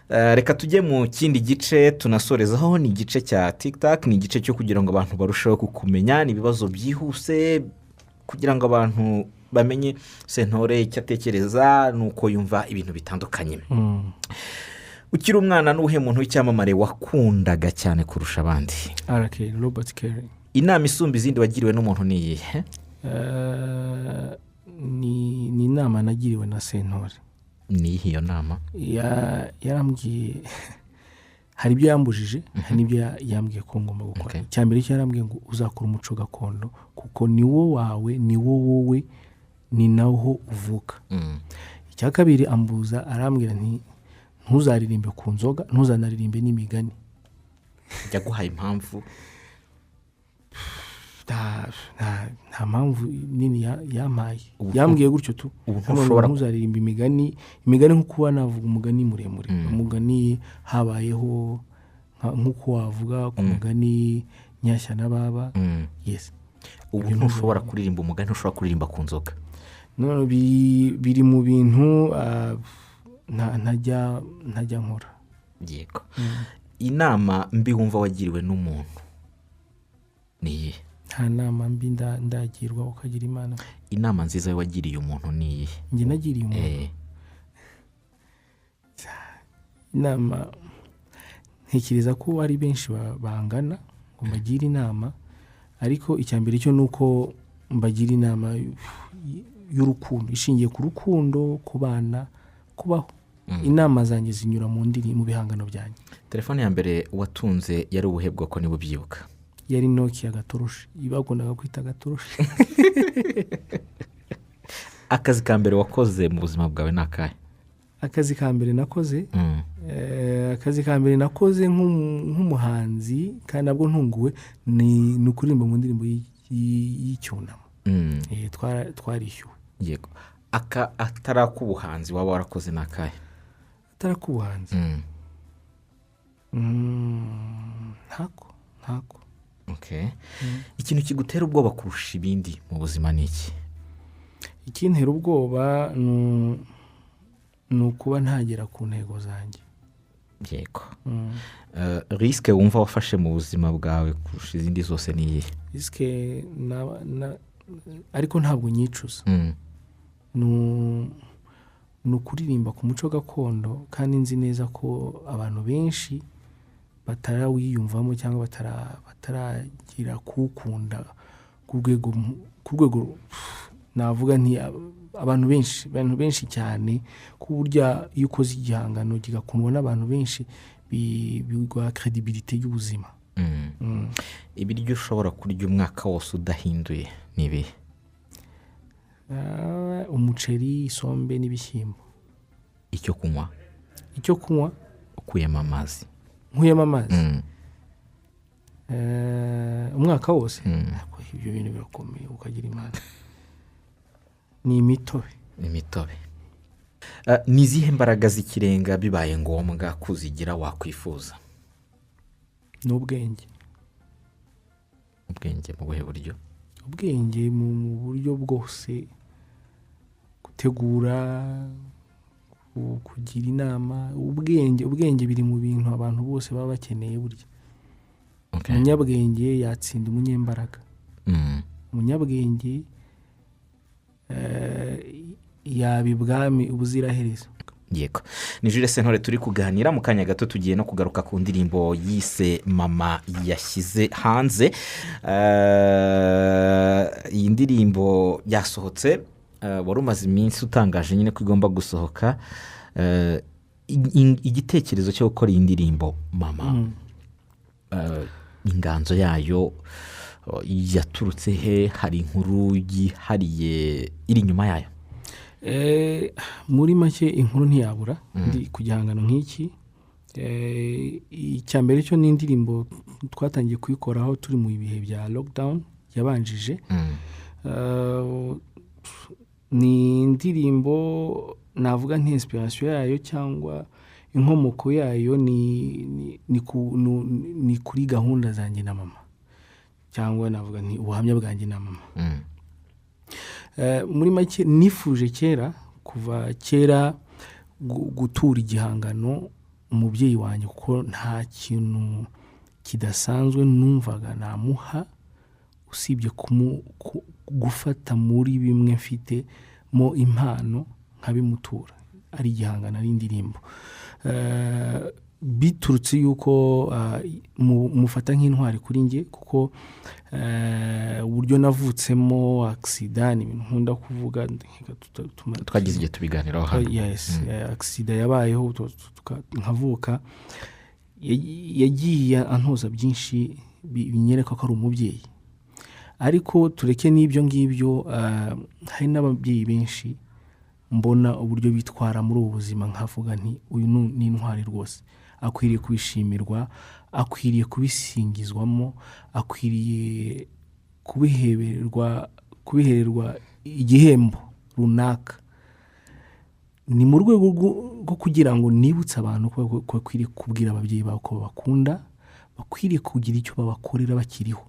reka tujye mu kindi gice tunasorezaho ni igice cya TikTok ni igice cyo kugira ngo abantu barusheho kukumenya n'ibibazo byihuse kugira ngo abantu bamenye Sentore icyo atekereza nuko yumva ibintu bitandukanye. Ukiri umwana n'uhe muntu w'icyamamare wakundaga cyane kurusha abandi? Robert Kelly. Inama isumba izindi wagiriwe n'umuntu ni iyihe? Ni inama nagiriwe na Sentore. Ni iyo nama? Yarambwiye hari ibyo yambujije hari n'ibyo yambwiye ko ngomba gukora. Cyambere cyo yarambwiye ngo uzakora umuco gakondo kuko ni wo wawe ni wo wowe ni naho uvuka. Icya kabiri ambuza arambwira nti ntuzaririmbe ku nzoga ntuzanaririmbe n'imigani. Yaguhaye impamvu? nta mpamvu nini yampaye yambwiye gutyo tu ntuzaririmba imigani nko kuba navuga umugani muremure umugani habayeho nk'uko wavuga ku mugani nyashya na baba. Yes, ubu ntushobora kuririmba umugani ntushobora kuririmba ku nzoga. None biri mu bintu ntajya nkora. Yego. Inama mbi wumva wagiriwe n'umuntu ni iyihe? Nta nama mbi ndagirwa ukagira Imana. Inama nziza wagiriye umuntu ni iyihe? Njye nagiriye umuntu inama ntekereza ko ari benshi bangana ngo mbagire inama ariko icyambere cyo nuko mbagira inama y'urukundo ishingiye ku rukundo ku bana kubaho. Inama zanjye zinyura mu bihangano byanjye. Telefone ya mbere watunze yari ubuhe bwoko niba ubyibuka? Yari Nokia gatoroshi ibakundaga kwita gatoroshi. Akazi ka mbere wakoze mu buzima bwawe ni akahe? Akazi ka mbere nakoze nk'umuhanzi kandi nabwo ntunguwe ni ukuririmba mu ndirimbo y'icyunamo. Twarishyuwe. Yego. Atarakubuhanzi waba warakoze ni akahe? Atarakubuhanzi ntako. Okay. Ikintu kigutera ubwoba kurusha ibindi mu buzima ni iki? Ikintera ubwoba ni ukuba ntagera ku ntego zanjye. Yego. Risque wumva wafashe mu buzima bwawe kurusha izindi zose ni iyihe? Risque ariko ntabwo nyicuza. Ni ukuririmba ku muco gakondo kandi nzi neza ko abantu benshi batarawiyumvamo cyangwa bataragira kuwukunda ku rwego navuga nti abantu benshi cyane ku buryo iyo ukoze igihangano kigakundwa n'abantu benshi biguha credibility y'ubuzima. Ibiryo ushobora kurya umwaka wose udahinduye ni ibihe? Umuceri, isombe n'ibishyimbo. Icyo kunywa ukuyemo amazi. Umwaka wose ibyo bintu birakomeye ukagira Imana. Ni imitobe. Ni izihe mbaraga z'ikirenga bibaye ngombwa kuzigira wakwifuza? Ni ubwenge. Mu buhe buryo? Ubwenge mu buryo bwose, gutegura, kugira inama. Ubwenge biri mu bintu abantu bose baba bakeneye burya. Umunyabwenge yatsinda umunyembaraga. Umunyabwenge yaba ibwami ubuziraherezo. Yego. Ni Jules Sentore turi kuganira mu kanya gato tugiye no kugaruka ku ndirimbo yise Mama yashyize hanze. Iyi ndirimbo yasohotse wari umaze iminsi utangaje nyine ko igomba gusohoka. Igitekerezo cyo gukora iyi ndirimbo Mama inganzo yayo yaturutse he? Hari inkuru yihariye iri inyuma yayo? Muri make inkuru ntiyabura ndi ku gihangano nk'iki. Icyambere cyo ni indirimbo twatangiye kuyikoraho turi mu bihe bya lockdown yabanjije. Ni indirimbo navuga nk'inspiration yayo cyangwa inkomoko yayo ni kuri gahunda zanjye na mama cyangwa navuga nti ubuhamya bwanjye na mama. Muri make nifuje kuva kera gutura igihangano umubyeyi wanjye kuko nta kintu kidasanzwe numvaga namuha usibye gufata muri bimwe mfite mo impano nkabimutura ari igihangano ari indirimbo biturutse yuko mufata nk'intwari kuri njye kuko uburyo navutsemo accident ibintu nkunda kuvuga twagize igihe tubiganiraho hano yes accident yabayeho nkavuka yagiye antoza byinshi binyereka ko ari umubyeyi ariko tureke n'ibyo ngibyo hari n'ababyeyi benshi mbona uburyo bitwara muri ubu buzima nkavuga nti uyu ni intwari rwose akwiriye kubishimirwa akwiriye kubisingizwamo akwiriye kubihererwa igihembo runaka ni mu rwego rwo kugira ngo nibutse abantu ko bakwiriye kubwira ababyeyi babo ko babakunda bakwiriye kugira icyo babakorera bakiriho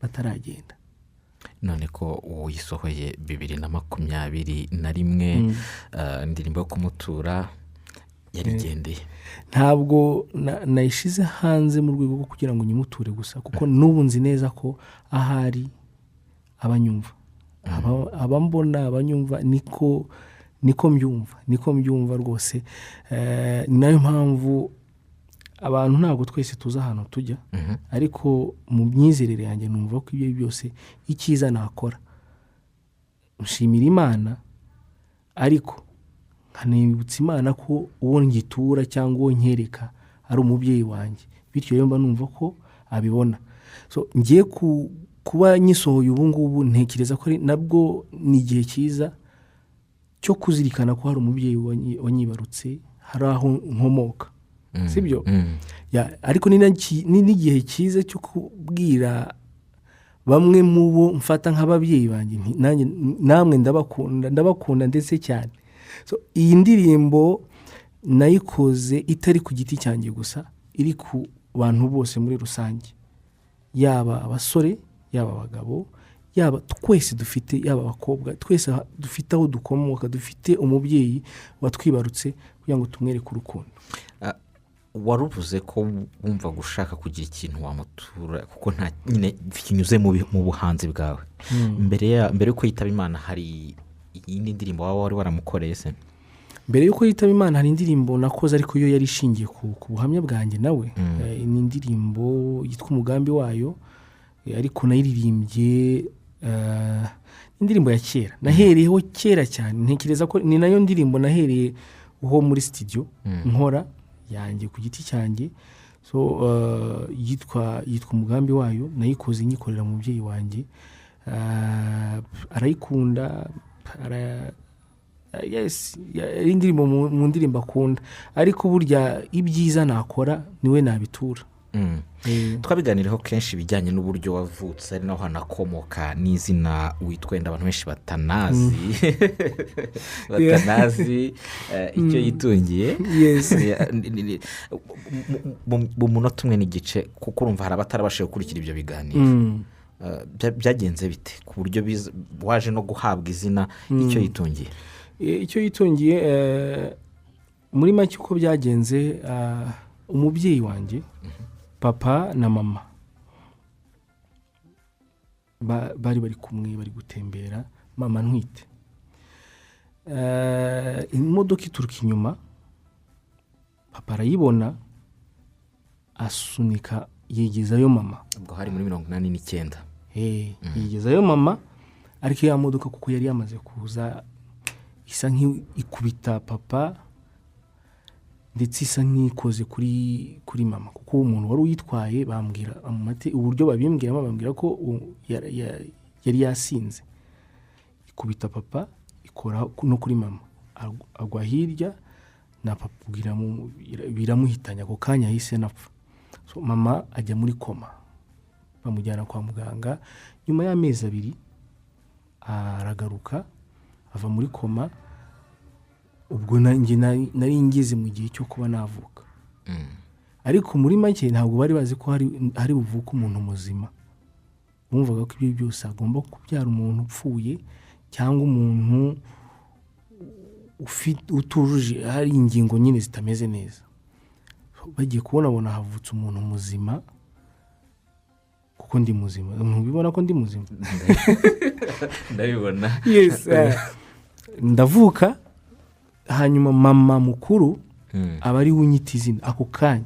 bataragenda. none ko uyisohoye 2021 indirimbo yo kumutura yarigendeye ntabwo nayishize hanze mu rwego rwo kugira ngo nyimuture gusa kuko n'ubu nzi neza ko ahari abanyumva abambona abanyumva niko mbyumva rwose ni nayo mpamvu abantu ntabwo twese tuza ahantu tujya ariko mu myizerere yanjye numva ko ibyo byose icyiza nakora nshimira Imana ariko nkanibutsa Imana ko uwo ngitura cyangwa uwo nkereka ari umubyeyi wanjye bityo rero mba numva ko abibona so ngiye kuba nyisohoye ubu ngubu ntekereza ko nabwo ni igihe cyiza cyo kuzirikana ko hari umubyeyi wanyibarutse hari aho nkomoka sibyo ariko ni n'igihe cyiza cyo kubwira bamwe mu bo mfata nk'ababyeyi banjye namwe ndabakunda ndetse cyane so iyi ndirimbo nayikoze itari ku giti cyanjye gusa iri ku bantu bose muri rusange yaba abasore yaba abagabo yaba twese dufite yaba abakobwa twese dufite aho dukomoka dufite umubyeyi watwibarutse kugira ngo tumwereke urukundo. waruvuze ko wumva gushaka kugira ikintu wamutura kuko nta nyine kinyuze mu buhanzi bwawe mbere yuko yitaba Imana hari iyindi ndirimbo wari waramukoreye se? mbere yuko yitaba Imana hari indirimbo nakoze ariko yo yari ishingiye ku buhamya bwanjye nawe ni indirimbo yitwa Umugambi wayo ariko nayiririmbye indirimbo ya kera nahereyeho kera cyane ntekereza ko ni nayo ndirimbo nahereyeho muri studio nkora yanjye ku giti cyanjye so yitwa Umugambi wayo nayikoze nyikorera umubyeyi wanjye arayikunda yes indirimbo mu ndirimbo akunda ariko burya ibyiza nakora niwe nabitura. twabiganiraho kenshi bijyanye n'uburyo wavutse ari naho hanakomoka n'izina witwenda abantu benshi batanazi icyo yitungiye mu munota umwe n'igice kuko urumva hari abatarabashije gukurikira ibyo biganiro byagenze bite ku buryo waje no guhabwa izina icyo yitungiye? icyo yitungiye muri make uko byagenze umubyeyi wanjye papa na mama bari kumwe bari gutembera mama ntwite imodoka ituruka inyuma papa arayibona asunika yegezayo mama ubwo hari muri 1989 yegezayo mama ariko ya modoka kuko yari yamaze kuza isa nk'ikubita papa ndetse isa nk'ikoze kuri mama kuko umuntu wari uyitwaye bambwira uburyo babimbwira ko yari yasinze ikubita papa ikora no kuri mama agwa hirya na papa biramuhitanya ako kanya yahise napfa so mama ajya muri koma bamujyana kwa muganga nyuma y'amezi 2 aragaruka ava muri koma ubwo nanjye nari ngeze mu gihe cyo kuba navuka ariko muri make ntabwo bari bazi ko hari buvuka umuntu muzima bumvaga ko ibyo byose agomba kubyara umuntu upfuye cyangwa umuntu utujuje hari ingingo nyine zitameze neza bagiye kubona havutse umuntu muzima kuko ndi muzima ntubibona ko ndi muzima ndabibona yes ndavuka hanyuma mama mukuru aba ari unyita izina ako kanya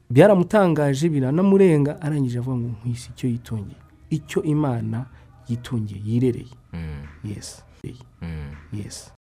byaramutangaje biranamurenga arangije avuga ngo nkwisi icyo yitongeye icyo Imana yitongeye yirereye yes yes